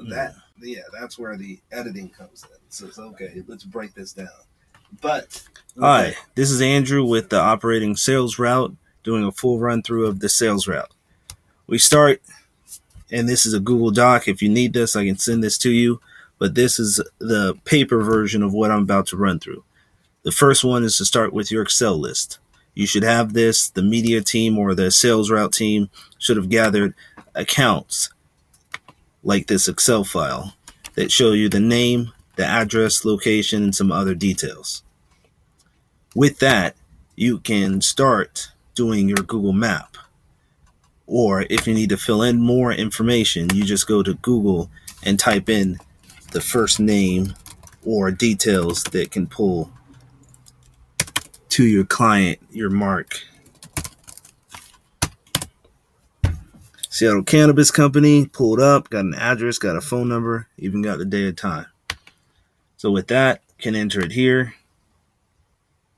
That's where the editing comes in. So it's okay. Let's break this down. But Hi, this is Andrew with the operating sales route, doing a full run through of the sales route. We start, and this is a Google Doc. If you need this, I can send this to you. But this is the paper version of what I'm about to run through. The first one is to start with your Excel list. You should have this. The media team or the sales route team should have gathered accounts like this Excel file that show you the name, the address, location, and some other details. With that, you can start doing your Google map. Or if you need to fill in more information, you just go to Google and type in the first name or details that can pull to your client, your mark. Seattle Cannabis Company, pulled up, got an address, got a phone number, even got the day and time. So with that, can enter it here.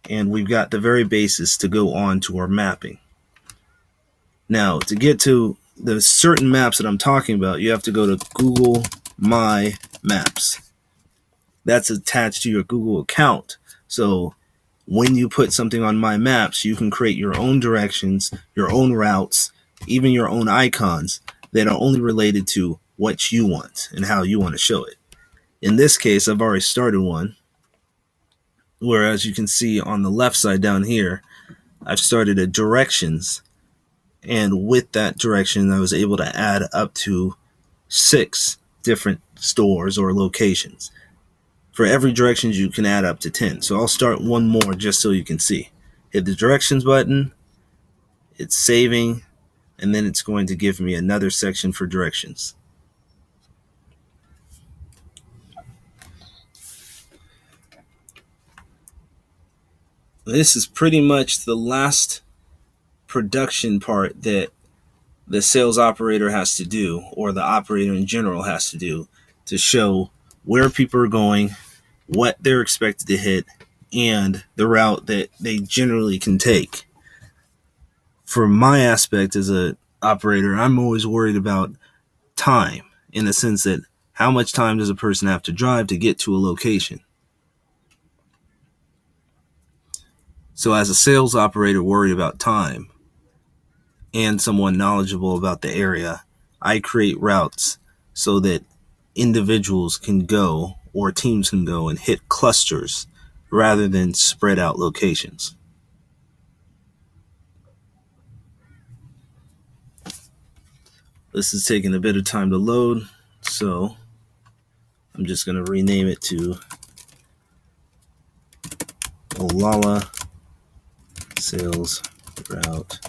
And we've got the very basis to go on to our mapping. Now, to get to the certain maps that I'm talking about, you have to go to Google My Maps. That's attached to your Google account. So when you put something on My Maps, you can create your own directions, your own routes, even your own icons that are only related to what you want and how you want to show it. In this case, I've already started one, where as you can see on the left side down here, I've started a directions. And with that direction, I was able to add up to 6 different stores or locations. For every directions, you can add up to 10. So I'll start one more just so you can see. Hit the directions button. It's saving. And then it's going to give me another section for directions. This is pretty much the last production part that the sales operator has to do, or the operator in general has to do, to show where people are going, what they're expected to hit, and the route that they generally can take. For my aspect as an operator, I'm always worried about time, in the sense that how much time does a person have to drive to get to a location? So as a sales operator worried about time and someone knowledgeable about the area, I create routes so that individuals can go or teams can go and hit clusters rather than spread out locations. This is taking a bit of time to load, so I'm just going to rename it to Olalla Sales Route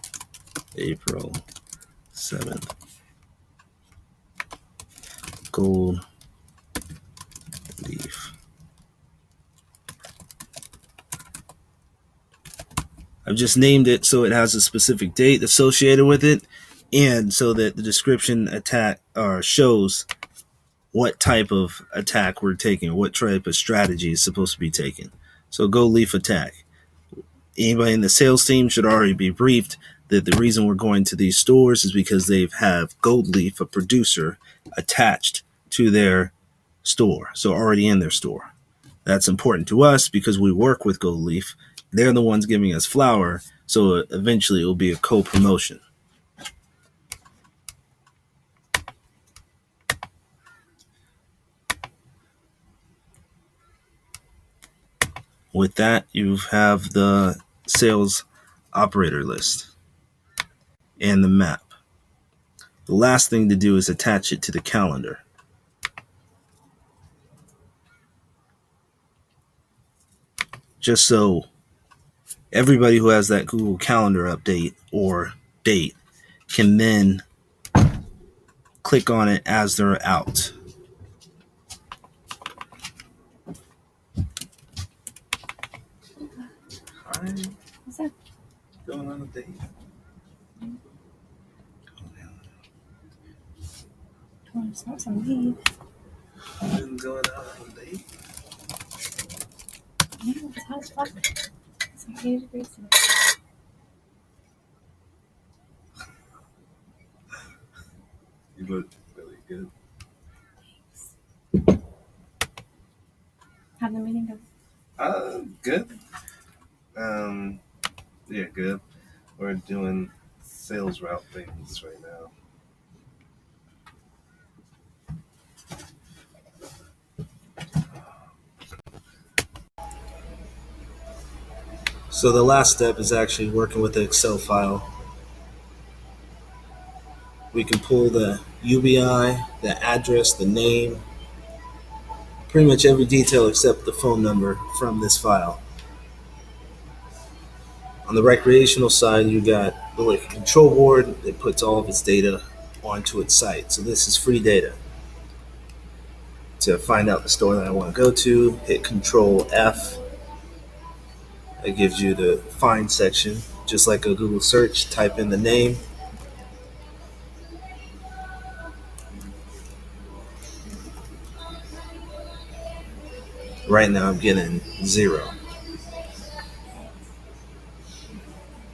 April 7th. Gold Leaf. I've just named it so it has a specific date associated with it, and so that the description attack shows what type of attack we're taking, what type of strategy is supposed to be taken. So Gold Leaf attack. Anybody in the sales team should already be briefed that the reason we're going to these stores is because they have Gold Leaf, a producer, attached to their store, so already in their store. That's important to us because we work with Gold Leaf. They're the ones giving us flower, so eventually it will be a co-promotion. With that, you have the sales operator list and the map. The last thing to do is attach it to the calendar. Just so everybody who has that Google Calendar update or date can then click on it as they're out. Hi. What's up? Going on a date? I want to smoke some weed. Going out on a date? Yeah, it's hot as fuck. It's like 80 degrees today. You look really good. How'd the meeting go? Good. Yeah, good. We're doing sales route things right now. So the last step is actually working with the Excel file. We can pull the UBI, the address, the name, pretty much every detail except the phone number from this file. On the recreational side, you got the liquor control board that puts all of its data onto its site. So this is free data. To find out the store that I want to go to, hit Control F. It gives you the find section, just like a Google search. Type in the name. Right now I'm getting 0.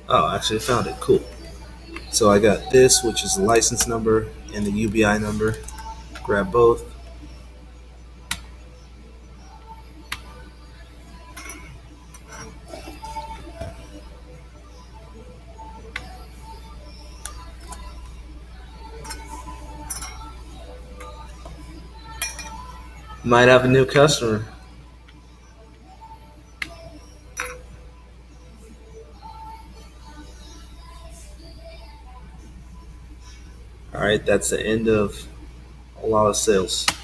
Oh, actually I found it. Cool. So I got this, which is the license number, and the UBI number. Grab both. Might have a new customer. All right, that's the end of a lot of sales.